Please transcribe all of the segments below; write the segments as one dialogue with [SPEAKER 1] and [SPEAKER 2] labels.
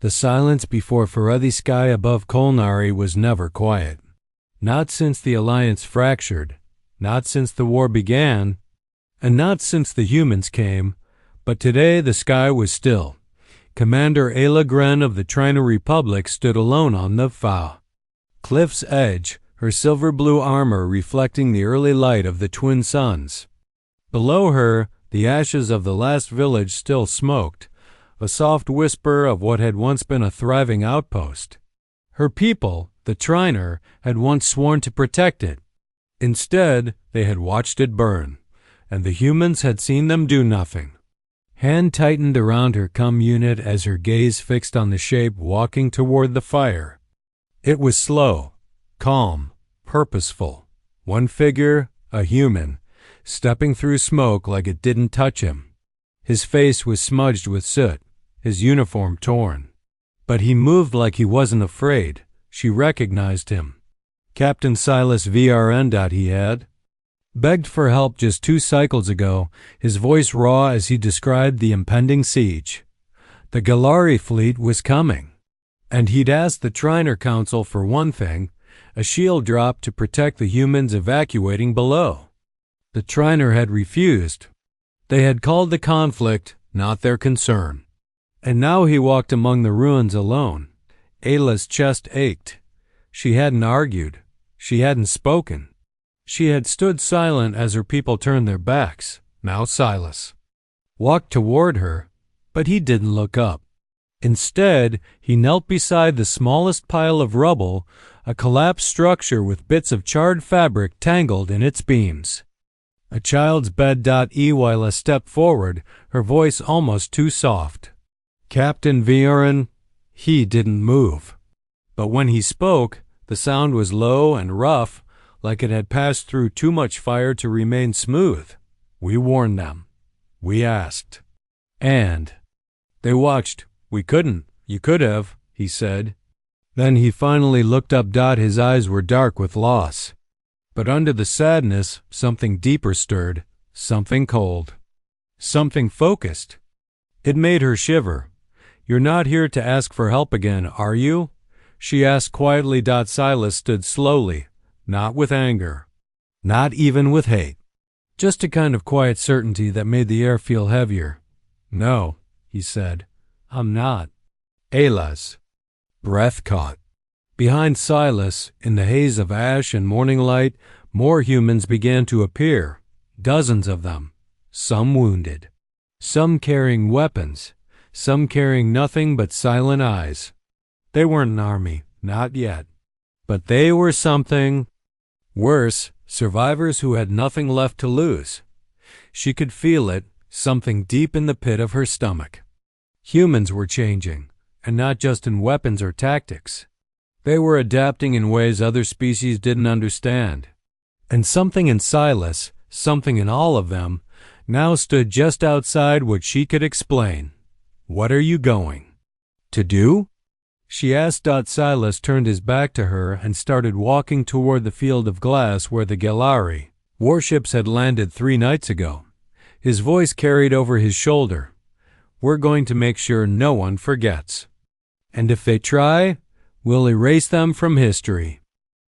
[SPEAKER 1] The silence before Ferethi sky above Kolnari was never quiet. Not since the alliance fractured, not since the war began, and not since the humans came, but today the sky was still. Commander Ayla Gren of the Trina Republic stood alone on the Fa cliff's edge, her silver blue armor reflecting the early light of the twin suns. Below her, the ashes of the last village still smoked, a soft whisper of what had once been a thriving outpost. Her people, the Triner, had once sworn to protect it. Instead, they had watched it burn, and the humans had seen them do nothing. Hand tightened around her cum unit as her gaze fixed on the shape walking toward the fire. It was slow, calm, purposeful. One figure, a human, stepping through smoke like it didn't touch him. His face was smudged with soot, his uniform torn. But he moved like he wasn't afraid. She recognized him. Captain Silas VRN. He had begged for help just 2 cycles ago, his voice raw as he described the impending siege. The Galari fleet was coming, and he'd asked the Triner Council for one thing, a shield drop to protect the humans evacuating below. The Triner had refused. They had called the conflict not their concern. And now he walked among the ruins alone. Ayla's chest ached. She hadn't argued. She hadn't spoken. She had stood silent as her people turned their backs. Now Silas walked toward her, but he didn't look up. Instead, he knelt beside the smallest pile of rubble, a collapsed structure with bits of charred fabric tangled in its beams. A child's bed. Ayla stepped forward, her voice almost too soft. Captain Viren, he didn't move. But when he spoke, the sound was low and rough, like it had passed through too much fire to remain smooth. We warned them. We asked. And they watched. We couldn't. You could have, he said. Then he finally looked up. His eyes were dark with loss. But under the sadness, something deeper stirred, something cold, something focused. It made her shiver. You're not here to ask for help again, are you? She asked quietly. Silas stood slowly, not with anger, not even with hate, just a kind of quiet certainty that made the air feel heavier. No, he said, I'm not. Ayla's breath caught. Behind Silas, in the haze of ash and morning light, more humans began to appear, dozens of them, some wounded, some carrying weapons, some carrying nothing but silent eyes. They weren't an army, not yet. But they were something worse, survivors who had nothing left to lose. She could feel it, something deep in the pit of her stomach. Humans were changing, and not just in weapons or tactics. They were adapting in ways other species didn't understand. And something in Silas, something in all of them, now stood just outside what she could explain. What are you going to do? She asked. Silas turned his back to her and started walking toward the field of glass where the Galari warships had landed 3 nights ago. His voice carried over his shoulder. We're going to make sure no one forgets. And if they try, we'll erase them from history.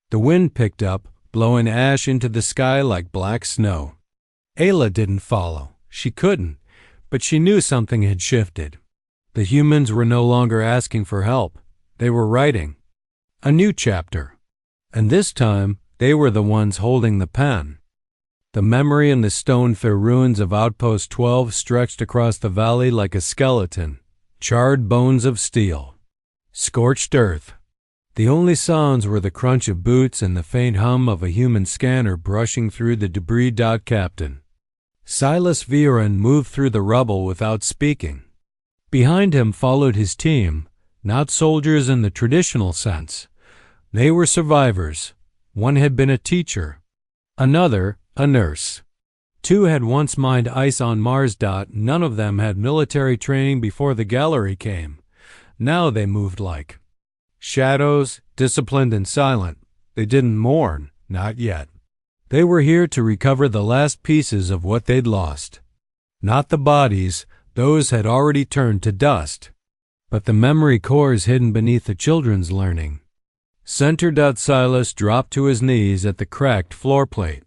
[SPEAKER 1] The wind picked up, blowing ash into the sky like black snow. Ayla didn't follow. She couldn't, but she knew something had shifted. The humans were no longer asking for help. They were writing a new chapter. And this time, they were the ones holding the pen. The memory in the stone-fair ruins of Outpost 12 stretched across the valley like a skeleton, charred bones of steel, scorched earth. The only sounds were the crunch of boots and the faint hum of a human scanner brushing through the debris. Captain Silas Viren moved through the rubble without speaking. Behind him followed his team, not soldiers in the traditional sense. They were survivors. One had been a teacher, another a nurse. 2 had once mined ice on Mars. None of them had military training before the Gallery came. Now they moved like shadows, disciplined and silent. They didn't mourn, not yet. They were here to recover the last pieces of what they'd lost. Not the bodies, those had already turned to dust. but the memory core is hidden beneath the children's learning. Center. Silas dropped to his knees at the cracked floor plate.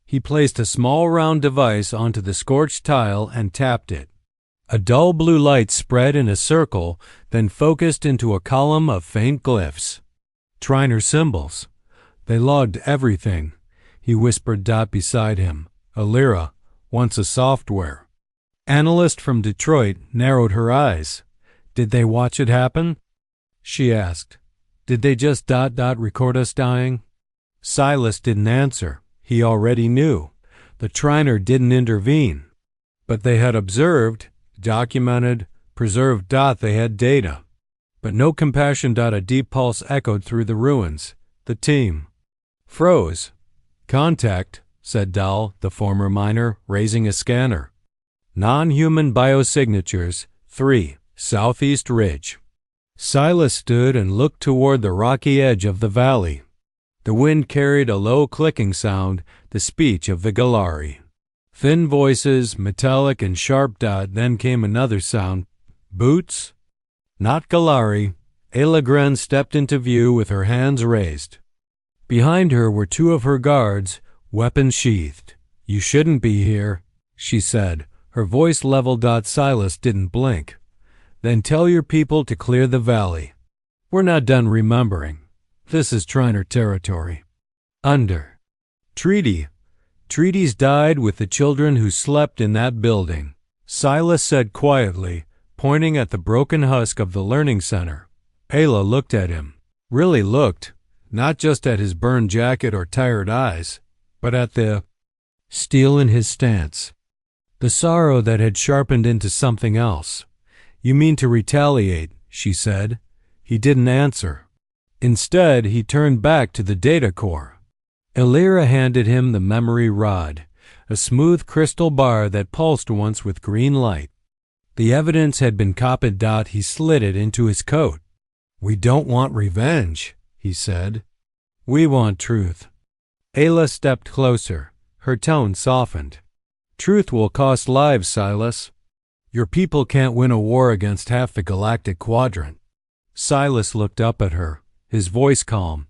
[SPEAKER 1] He placed a small round device onto the scorched tile and tapped it. A dull blue light spread in a circle, then focused into a column of faint glyphs. Triner symbols. They logged everything, he whispered. Beside him, Alira, once a software analyst from Detroit, narrowed her eyes. Did they watch it happen? She asked. Did they just record us dying? Silas didn't answer. He already knew. The Triner didn't intervene. But they had observed, documented, preserved. They had data. But no compassion. A deep pulse echoed through the ruins. The team froze. Contact, said Dahl, the former miner, raising a scanner. Non-human biosignatures, 3, Southeast Ridge. Silas stood and looked toward the rocky edge of the valley. The wind carried a low clicking sound, the speech of the Galari. Thin voices, metallic and sharp. Then came another sound. Boots? Not Galari. Ayla Gren stepped into view with her hands raised. Behind her were 2 of her guards, weapons sheathed. You shouldn't be here, she said, her voice level. Silas didn't blink. Then tell your people to clear the valley. We're not done remembering. This is Triner territory. Under treaty. Treaties died with the children who slept in that building, Silas said quietly, pointing at the broken husk of the learning center. Ayla looked at him. Really looked, not just at his burned jacket or tired eyes, but at the steel in his stance. The sorrow that had sharpened into something else. You mean to retaliate, she said. He didn't answer. Instead, he turned back to the data core. Alira handed him the memory rod, a smooth crystal bar that pulsed once with green light. The evidence had been copied. He slid it into his coat. We don't want revenge, he said. We want truth. Ayla stepped closer. Her tone softened. Truth will cost lives, Silas. Your people can't win a war against half the galactic quadrant. Silas looked up at her, his voice calm.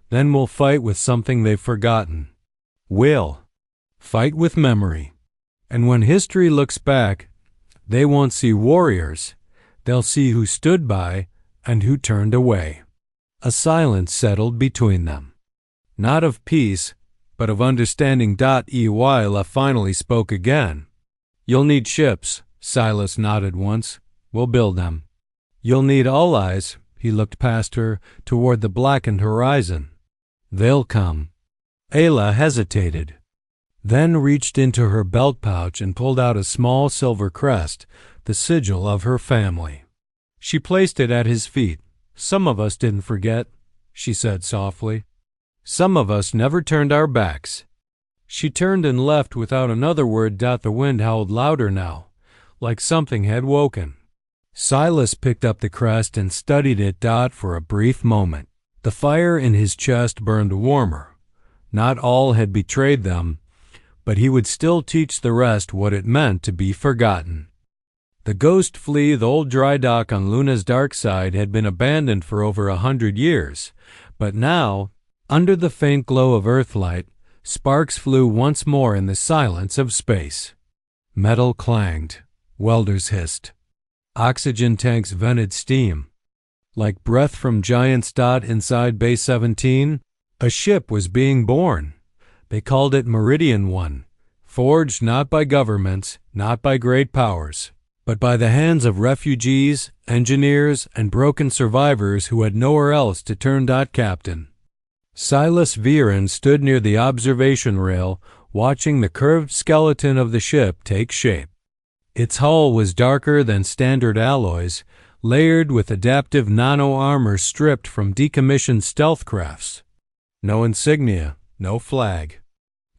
[SPEAKER 1] Then we'll fight with something they've forgotten. We'll fight with memory. And when history looks back, they won't see warriors. They'll see who stood by and who turned away. A silence settled between them. Not of peace, but of understanding. Eyla finally spoke again. You'll need ships, Silas nodded once. We'll build them. You'll need allies. He looked past her, toward the blackened horizon. They'll come. Ayla hesitated, then reached into her belt pouch and pulled out a small silver crest, the sigil of her family. She placed it at his feet. Some of us didn't forget, she said softly. Some of us never turned our backs. She turned and left without another word. The wind howled louder now, like something had woken. Silas picked up the crest and studied it. For a brief moment. The fire in his chest burned warmer. Not all had betrayed them, but he would still teach the rest what it meant to be forgotten. The Ghost Fleet, the old dry dock on Luna's dark side, had been abandoned for over 100 years, but now, under the faint glow of Earthlight, sparks flew once more in the silence of space. Metal clanged. Welders hissed. Oxygen tanks vented steam. Like breath from giants. Inside Bay 17, a ship was being born. They called it Meridian 1, forged not by governments, not by great powers, but by the hands of refugees, engineers, and broken survivors who had nowhere else to turn. Captain Silas Vren stood near the observation rail, watching the curved skeleton of the ship take shape. Its hull was darker than standard alloys, layered with adaptive nano-armor stripped from decommissioned stealth crafts. No insignia, no flag.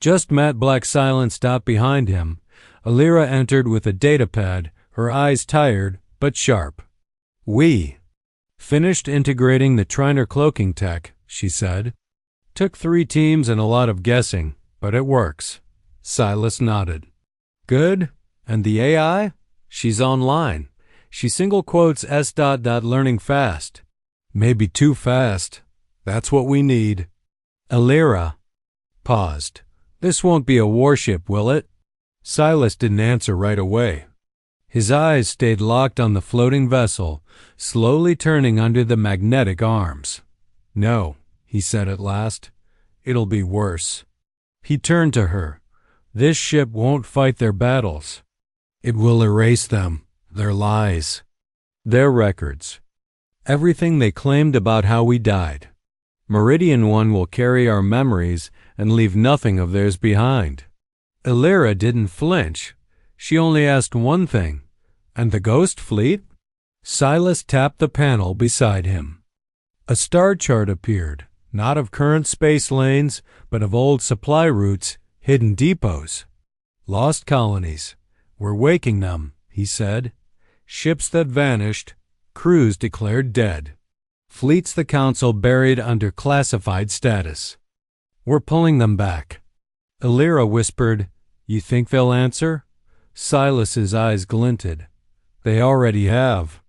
[SPEAKER 1] Just matte black silence. Behind him, Alira entered with a datapad, her eyes tired but sharp. We finished integrating the Triner cloaking tech, she said. Took 3 teams and a lot of guessing, but it works. Silas nodded. Good. And the AI? She's online. She single quotes learning fast. Maybe too fast. That's what we need. Alira paused. This won't be a warship, will it? Silas didn't answer right away. His eyes stayed locked on the floating vessel, slowly turning under the magnetic arms. No, he said at last. It'll be worse. He turned to her. This ship won't fight their battles. It will erase them, their lies, their records, everything they claimed about how we died. Meridian One will carry our memories and leave nothing of theirs behind. Alira didn't flinch. She only asked one thing. And the ghost fleet? Silas tapped the panel beside him. A star chart appeared, not of current space lanes, but of old supply routes, hidden depots. Lost colonies. We're waking them, he said. Ships that vanished, crews declared dead. Fleets the Council buried under classified status. We're pulling them back. Alira whispered, You think they'll answer? Silas's eyes glinted. They already have.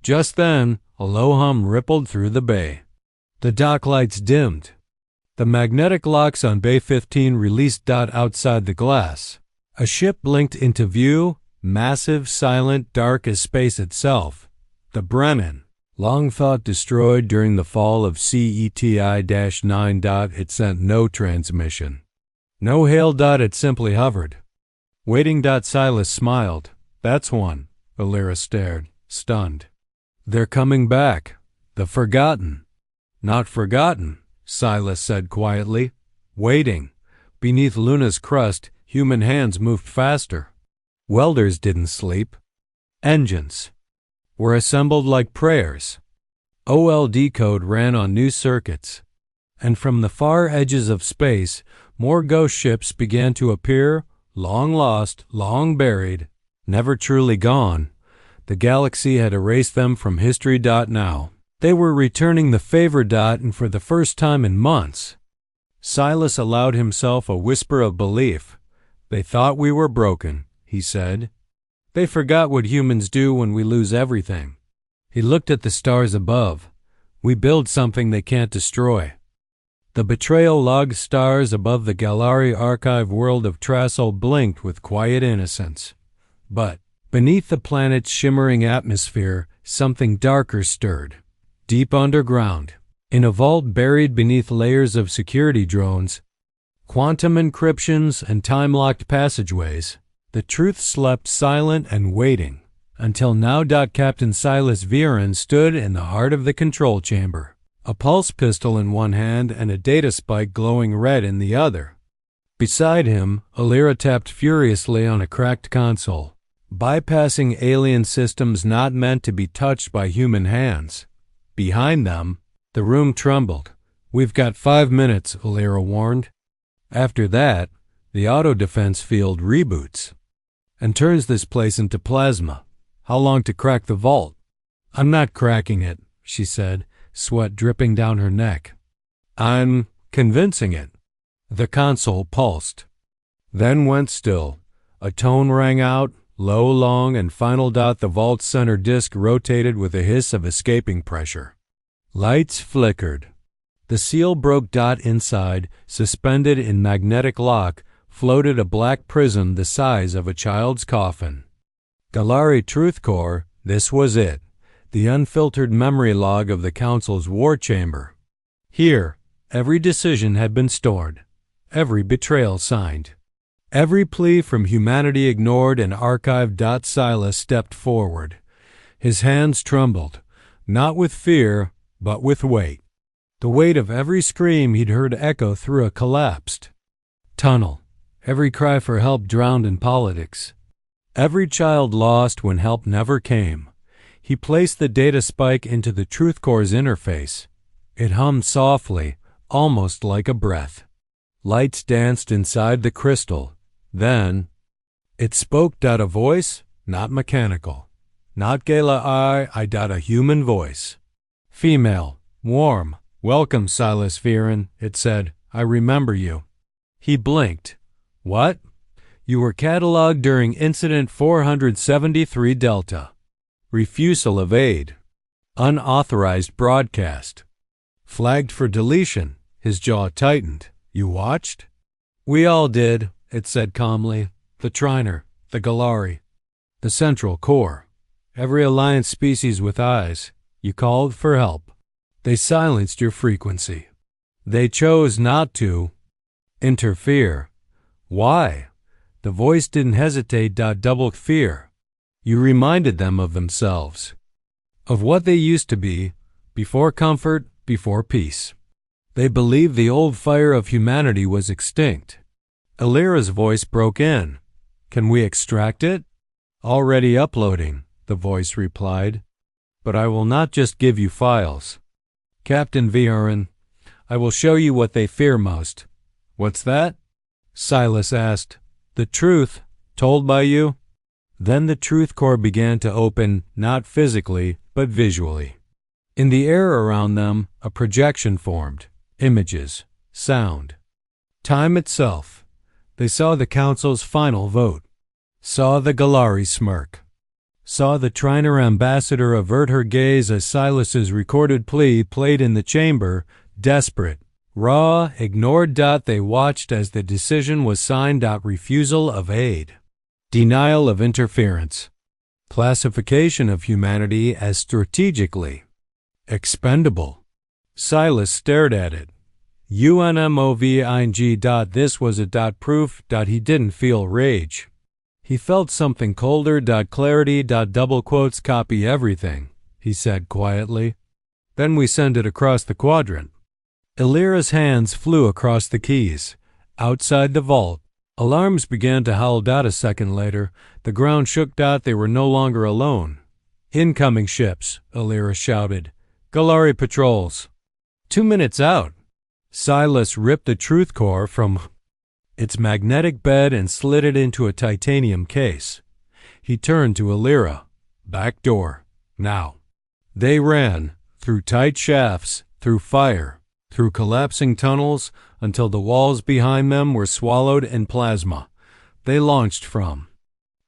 [SPEAKER 1] Just then, a low hum rippled through the bay. The dock lights dimmed. The magnetic locks on Bay 15 released outside the glass. A ship blinked into view, massive, silent, dark as space itself. The Brennan, long thought destroyed during the fall of CETI-9. It sent no transmission. No hail. It simply hovered. Waiting. Silas smiled. That's one. Alira stared, stunned. They're coming back. The forgotten. Not forgotten, Silas said quietly. Waiting. Beneath Luna's crust, human hands moved faster. Welders didn't sleep. Engines were assembled like prayers. OLD code ran on new circuits. And from the far edges of space, more ghost ships began to appear, long lost, long buried, never truly gone. The galaxy had erased them from history. Now they were returning the favor. And for the first time in months. Silas allowed himself a whisper of belief. They thought we were broken, he said. They forgot what humans do when we lose everything. He looked at the stars above. We build something they can't destroy. The betrayal logged stars above the Galari archive world of Trassel blinked with quiet innocence. But beneath the planet's shimmering atmosphere, something darker stirred. Deep underground, in a vault buried beneath layers of security drones, quantum encryptions and time-locked passageways, the truth slept silent and waiting, until now. Captain Silas Vren stood in the heart of the control chamber, a pulse pistol in one hand and a data spike glowing red in the other. Beside him, Alira tapped furiously on a cracked console, bypassing alien systems not meant to be touched by human hands. Behind them, the room trembled. We've got 5 minutes, Alira warned. After that, the auto-defense field reboots and turns this place into plasma. How long to crack the vault? I'm not cracking it, she said, sweat dripping down her neck. I'm convincing it. The console pulsed, then went still. A tone rang out, low, long, and final. The vault's center disk rotated with a hiss of escaping pressure. Lights flickered. The seal broke. Inside, suspended in magnetic lock, floated a black prism the size of a child's coffin. Galari Truth Core, this was it, the unfiltered memory log of the Council's war chamber. Here, every decision had been stored, every betrayal signed, every plea from humanity ignored and archived. Silas stepped forward. His hands trembled, not with fear, but with weight. The weight of every scream he'd heard echo through a collapsed tunnel, every cry for help drowned in politics, every child lost when help never came. He placed the data spike into the Truth Core's interface. It hummed softly, almost like a breath. Lights danced inside the crystal. Then, it spoke. A voice, not mechanical, not Gala I. A human voice. Female, warm. Welcome, Silas Vren, it said. I remember you. He blinked. What? You were cataloged during Incident 473 Delta. refusal of aid, unauthorized broadcast. Flagged for deletion. His jaw tightened. You watched? We all did, it said calmly. The Triner, the Galari, the Central Core. Every Alliance species with eyes. You called for help. They silenced your frequency. They chose not to interfere. Why? The voice didn't hesitate. Double fear. You reminded them of themselves, of what they used to be, before comfort, before peace. They believed the old fire of humanity was extinct. Alira's voice broke in. Can we extract it? Already uploading, the voice replied. But I will not just give you files. Captain Vren, I will show you what they fear most. What's that? Silas asked. The truth, told by you? Then the truth core began to open, not physically, but visually. In the air around them, a projection formed. Images, sound, time itself. They saw the Council's final vote, saw the Galari smirk, saw the Triner ambassador avert her gaze as Silas's recorded plea played in the chamber, desperate, raw, ignored. They watched as the decision was signed. Refusal of aid, denial of interference, classification of humanity as strategically expendable. Silas stared at it. UNMOVING. This was a proof. He didn't feel rage. He felt something colder. Clarity. Double quotes. Copy everything, he said quietly. Then we send it across the quadrant. Alira's hands flew across the keys. Outside the vault, alarms began to howl. A second later, the ground shook. They were no longer alone. Incoming ships, Alira shouted. Galari patrols. 2 minutes out. Silas ripped the truth core from its magnetic bed and slid it into a titanium case. He turned to Alira. Back door. Now. They ran, through tight shafts, through fire, through collapsing tunnels, until the walls behind them were swallowed in plasma. They launched from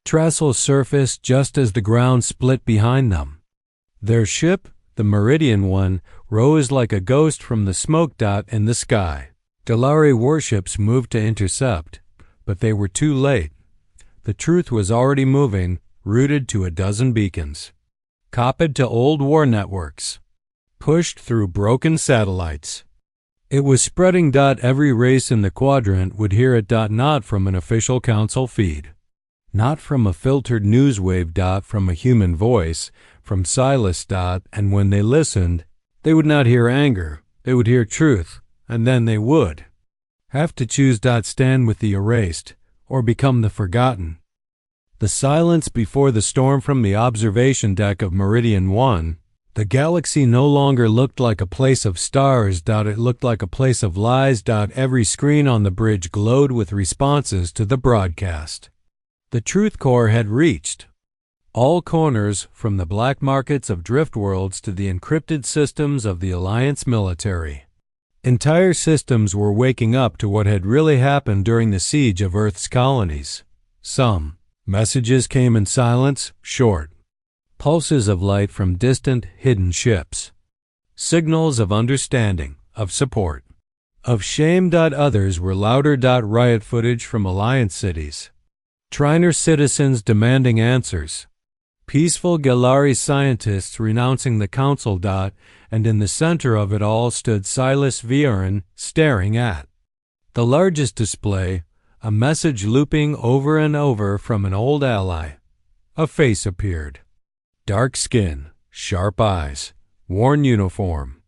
[SPEAKER 1] Trestle surface just as the ground split behind them. Their ship, the Meridian one, rose like a ghost from the smoke in the sky. Galari warships moved to intercept, but they were too late. The truth was already moving, rooted to a dozen beacons, copied to old war networks, pushed through broken satellites. It was spreading. Every race in the quadrant would hear it. Not from an official council feed, not from a filtered news wave. From a human voice, from Silas. And when they listened, they would not hear anger, they would hear truth, and then they would have to choose. Stand with the erased, or become the forgotten. The silence before the storm from the observation deck of Meridian 1. The galaxy no longer looked like a place of stars. It looked like a place of lies. Every screen on the bridge glowed with responses to the broadcast. The truth core had reached all corners, from the black markets of drift worlds to the encrypted systems of the Alliance military. Entire systems were waking up to what had really happened during the siege of Earth's colonies. Some messages came in silence, short pulses of light from distant, hidden ships. Signals of understanding, of support, of shame. Others were louder. Riot footage from Alliance cities. Triner citizens demanding answers. Peaceful Galari scientists renouncing the council. And in the center of it all stood Silas Vren, staring at the largest display, a message looping over and over from an old ally. A face appeared. Dark skin, sharp eyes, worn uniform.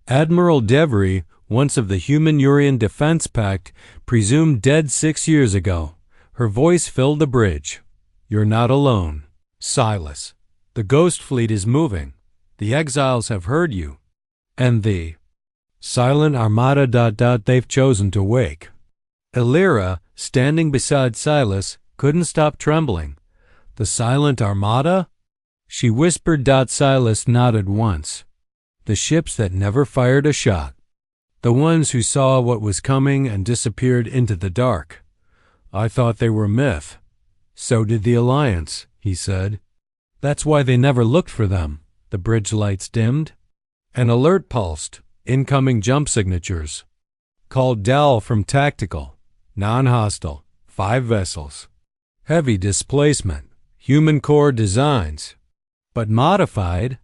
[SPEAKER 1] Admiral Devry, once of the Human-Urian Defense Pact, presumed dead 6 years ago. Her voice filled the bridge. You're not alone, Silas. The Ghost Fleet is moving. The exiles have heard you. And the silent armada. They've chosen to wake. Alira, standing beside Silas, couldn't stop trembling. The silent armada? She whispered. Silas nodded once. The ships that never fired a shot. The ones who saw what was coming and disappeared into the dark. I thought they were myth. So did the Alliance, he said. That's why they never looked for them. The bridge lights dimmed. An alert pulsed. Incoming jump signatures. Called DAL from tactical. Non-hostile. 5 vessels. Heavy displacement. Human core designs. But modified.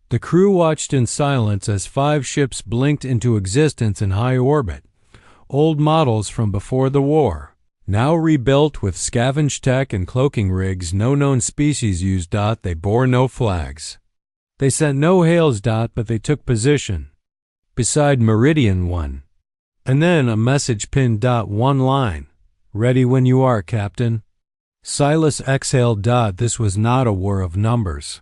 [SPEAKER 1] The crew watched in silence as 5 ships blinked into existence in high orbit. Old models from before the war. Now rebuilt with scavenge tech and cloaking rigs no known species used. They bore no flags. They sent no hails. But they took position. Beside Meridian 1. And then a message pinned. One line. Ready when you are, Captain. Silas exhaled. This was not a war of numbers.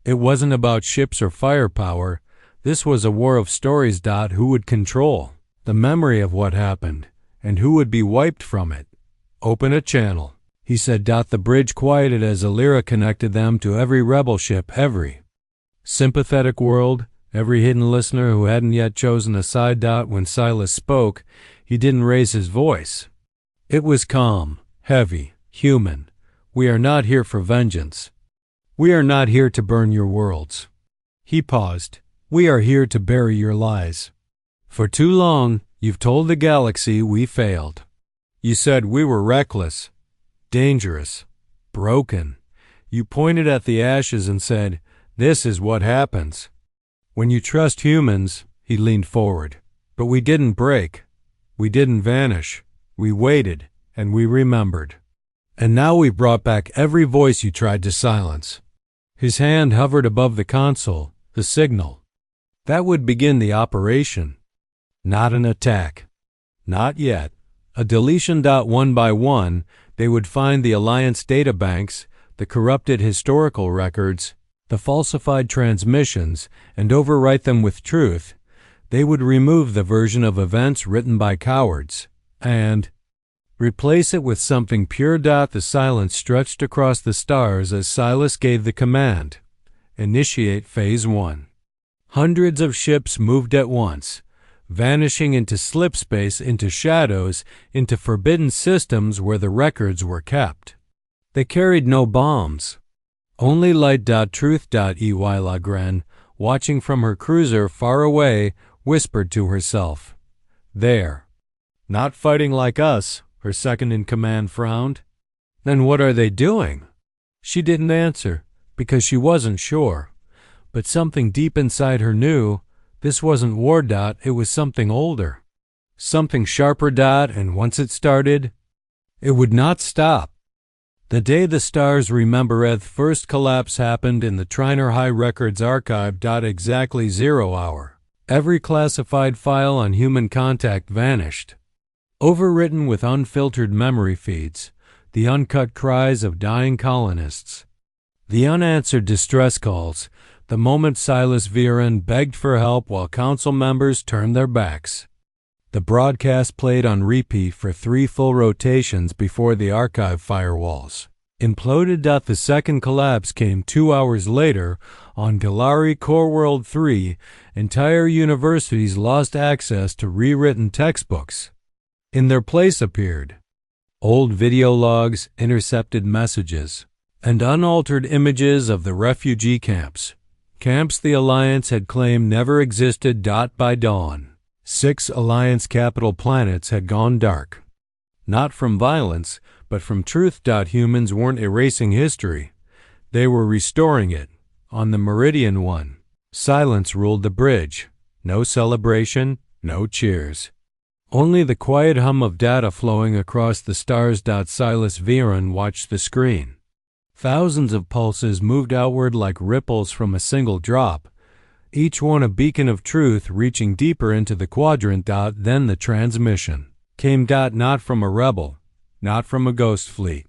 [SPEAKER 1] It wasn't about ships or firepower. This was a war of stories. Who would control the memory of what happened, and who would be wiped from it? Open a channel, he said. The bridge quieted as Alira connected them to every rebel ship, every sympathetic world, every hidden listener who hadn't yet chosen a side. When Silas spoke, he didn't raise his voice. It was calm, heavy, human. We are not here for vengeance. We are not here to burn your worlds. He paused. We are here to bury your lies. For too long, you've told the galaxy we failed. You said we were reckless, dangerous, broken. You pointed at the ashes and said, this is what happens when you trust humans. He leaned forward. But we didn't break. We didn't vanish. We waited, and we remembered. And now we brought back every voice you tried to silence. His hand hovered above the console, the signal. That would begin the operation. Not an attack. Not yet. A deletion. One by one, they would find the Alliance databanks, the corrupted historical records, the falsified transmissions, and overwrite them with truth. They would remove the version of events written by cowards, and replace it with something pure. The silence stretched across the stars as Silas gave the command. Initiate Phase 1. Hundreds of ships moved at once, vanishing into slipspace, into shadows, into forbidden systems where the records were kept. They carried no bombs. Only light. Truth. Lagren, watching from her cruiser far away, whispered to herself. There. Not fighting like us. Her second-in-command frowned. Then what are they doing? She didn't answer, because she wasn't sure. But something deep inside her knew this wasn't war. It was something older. Something sharper. And once it started, it would not stop. The day the stars remembered first collapse happened in the Triner High Records archive. Exactly 0 hour. Every classified file on human contact vanished. Overwritten with unfiltered memory feeds, the uncut cries of dying colonists, the unanswered distress calls, the moment Silas Vren begged for help while council members turned their backs. The broadcast played on repeat for 3 full rotations before the archive firewalls imploded. The second collapse came 2 hours later on Galari Core World 3. Entire universities lost access to rewritten textbooks. In their place appeared old video logs, intercepted messages, and unaltered images of the refugee camps. Camps the Alliance had claimed never existed. By dawn, 6 Alliance capital planets had gone dark. Not from violence, but from truth. Humans weren't erasing history. They were restoring it. On the Meridian 1, silence ruled the bridge. No celebration, no cheers. Only the quiet hum of data flowing across the stars. Silas Vren watched the screen. Thousands of pulses moved outward like ripples from a single drop, each one a beacon of truth reaching deeper into the quadrant. Then the transmission came. Not from a rebel, not from a ghost fleet,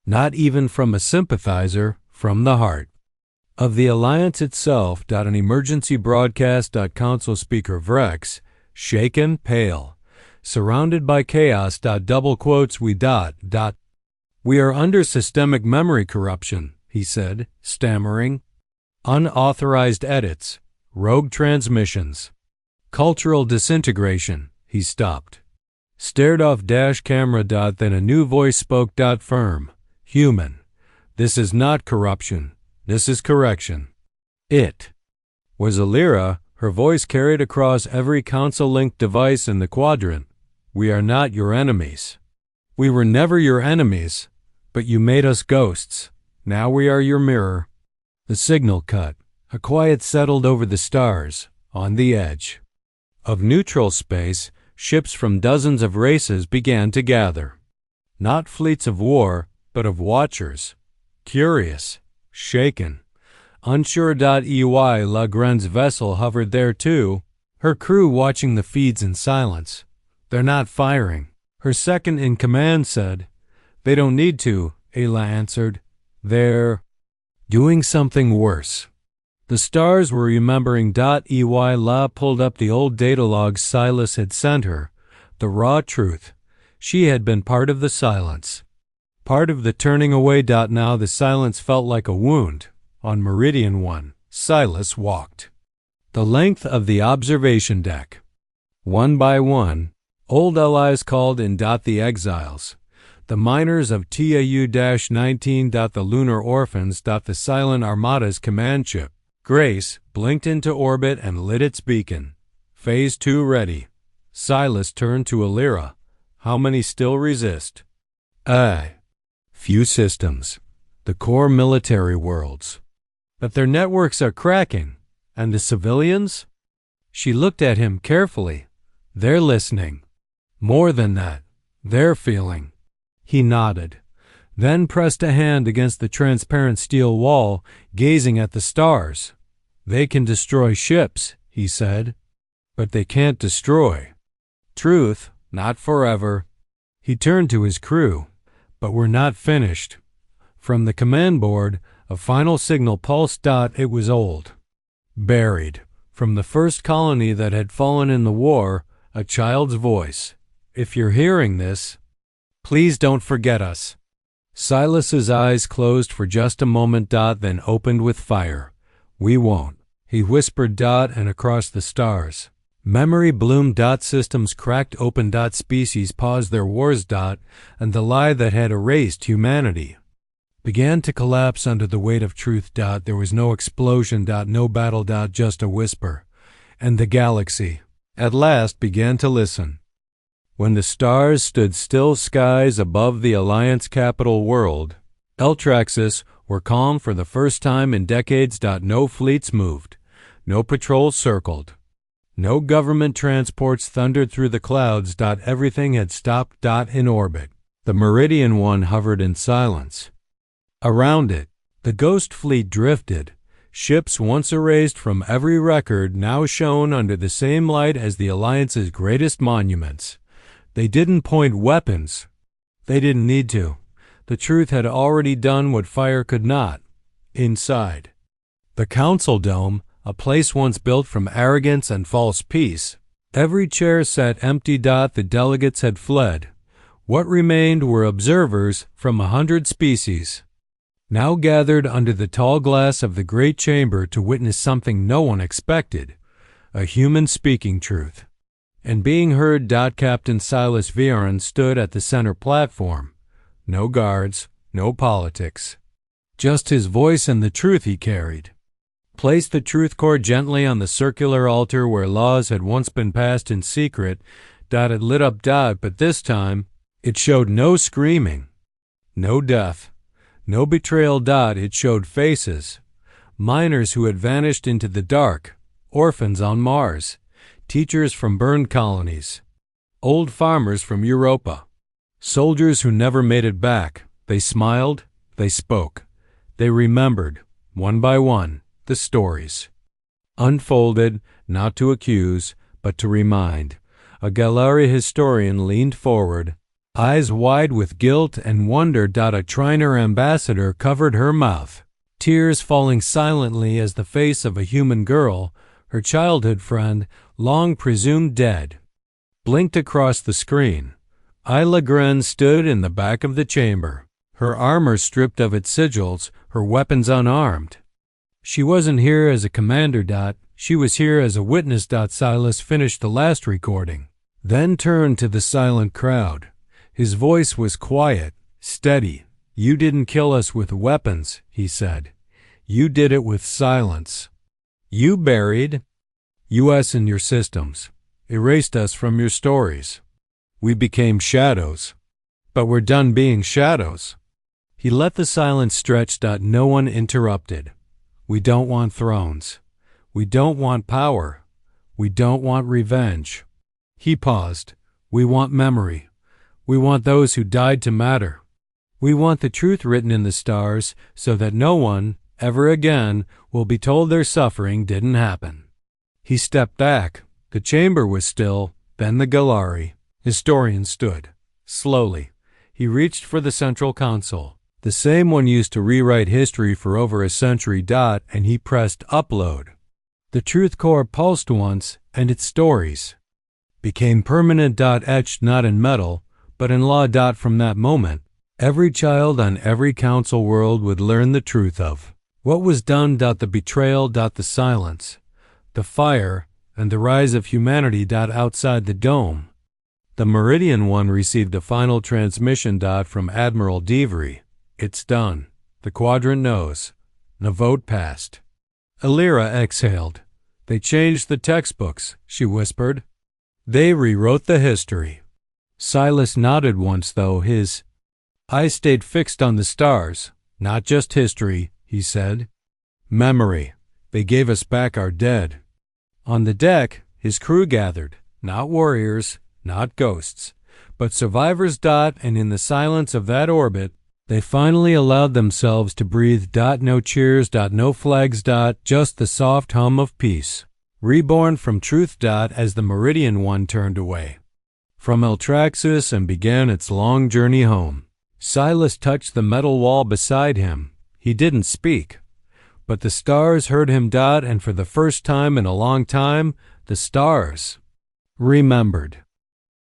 [SPEAKER 1] not even from a sympathizer, from the heart of the Alliance itself. An emergency broadcast. Council speaker Vrex, shaken, pale, surrounded by chaos. Double quotes. We are under systemic memory corruption, he said, stammering. Unauthorized edits, rogue transmissions, cultural disintegration. He stopped, stared off dash camera. Then a new voice spoke. Firm, human. This is not corruption, This is correction. It was Alira, her voice carried across every console-linked device in the quadrant. We are not your enemies. We were never your enemies, but you made us ghosts. Now we are your mirror. The signal cut. A quiet settled over the stars. On the edge of neutral space, ships from dozens of races began to gather. Not fleets of war, but of watchers. Curious, shaken, unsure. EY Lagren's vessel hovered there too, her crew watching the feeds in silence. They're not firing, her second-in-command said. They don't need to, Ayla answered. They're doing something worse. The stars were remembering. EY La pulled up the old data logs Silas had sent her. The raw truth. She had been part of the silence. Part of the turning away. Now the silence felt like a wound. On Meridian 1, Silas walked the length of the observation deck. One by one, old allies called in. The exiles. The miners of TAU-19. The lunar orphans. The silent armada's command ship. Grace blinked into orbit and lit its beacon. Phase 2 ready. Silas turned to Alira. How many still resist? Few systems. The core military worlds. But their networks are cracking. And the civilians? She looked at him carefully. They're listening. More than that, they're feeling. He nodded, then pressed a hand against the transparent steel wall, gazing at the stars. They can destroy ships, he said, but they can't destroy truth, not forever. He turned to his crew. But we're not finished. From the command board, a final signal pulsed. It was old. Buried. From the first colony that had fallen in the war, a child's voice. If you're hearing this, please don't forget us. Silas's eyes closed for just a moment. Then opened with fire. We won't. He whispered. And across the stars. Memory bloomed. Systems cracked open. Species paused their wars. And the lie that had erased humanity began to collapse under the weight of truth. There was no explosion. No battle. Just a whisper. And the galaxy, at last, began to listen. When the stars stood still skies above the Alliance capital world, Eltraxis were calm for the first time in decades. No fleets moved. No patrols circled. No government transports thundered through the clouds. Everything had stopped. In orbit, the Meridian 1 hovered in silence. Around it, the ghost fleet drifted. Ships once erased from every record now shone under the same light as the Alliance's greatest monuments. They didn't point weapons. They didn't need to. The truth had already done what fire could not. Inside the Council Dome, a place once built from arrogance and false peace, every chair sat empty. The delegates had fled. What remained were observers from 100 species, now gathered under the tall glass of the great chamber to witness something no one expected, a human speaking truth. And being heard. Captain Silas Vren stood at the center platform. No guards, no politics. Just his voice and the truth he carried. Placed the truth core gently on the circular altar where laws had once been passed in secret. It lit up. But this time, it showed no screaming, no death, no betrayal. It showed faces. Miners who had vanished into the dark, orphans on Mars, teachers from burned colonies, old farmers from Europa, soldiers who never made it back. They smiled, they spoke, they remembered, one by one, the stories. Unfolded, not to accuse, but to remind. A Galari historian leaned forward, eyes wide with guilt and wonder. A Triner ambassador covered her mouth, tears falling silently as the face of a human girl, her childhood friend, long presumed dead, blinked across the screen. Ayla Gren stood in the back of the chamber, her armor stripped of its sigils, her weapons unarmed. She wasn't here as a commander. She was here as a witness. Silas finished the last recording, then turned to the silent crowd. His voice was quiet, steady. You didn't kill us with weapons, he said. You did it with silence. You buried us in your systems, erased us from your stories. We became shadows. But we're done being shadows. He let the silence stretch. No one interrupted. We don't want thrones. We don't want power. We don't want revenge. He paused. We want memory. We want those who died to matter. We want the truth written in the stars so that no one, ever again, will be told their suffering didn't happen. He stepped back. The chamber was still, then the gallery. Historian stood. Slowly. He reached for the central console, the same one used to rewrite history for over a century. And he pressed upload. The truth core pulsed once, and its stories became permanent. Etched not in metal, but in law. From that moment, every child on every council world would learn the truth of what was done. The betrayal. The silence, the fire, and the rise of humanity. Outside the dome, the Meridian One received a final transmission. From Admiral Devry. It's done. The quadrant knows. The vote passed. Alira exhaled. They changed the textbooks, she whispered. They rewrote the history. Silas nodded once, though his eyes stayed fixed on the stars. Not just history, he said. Memory. They gave us back our dead. On the deck, his crew gathered. Not warriors, not ghosts, but survivors. And in the silence of that orbit, they finally allowed themselves to breathe. No cheers. No flags. Just the soft hum of peace. Reborn from truth. As the Meridian One turned away from Eltraxis and began its long journey home, Silas touched the metal wall beside him. He didn't speak, but the stars heard him. And for the first time in a long time, the stars remembered.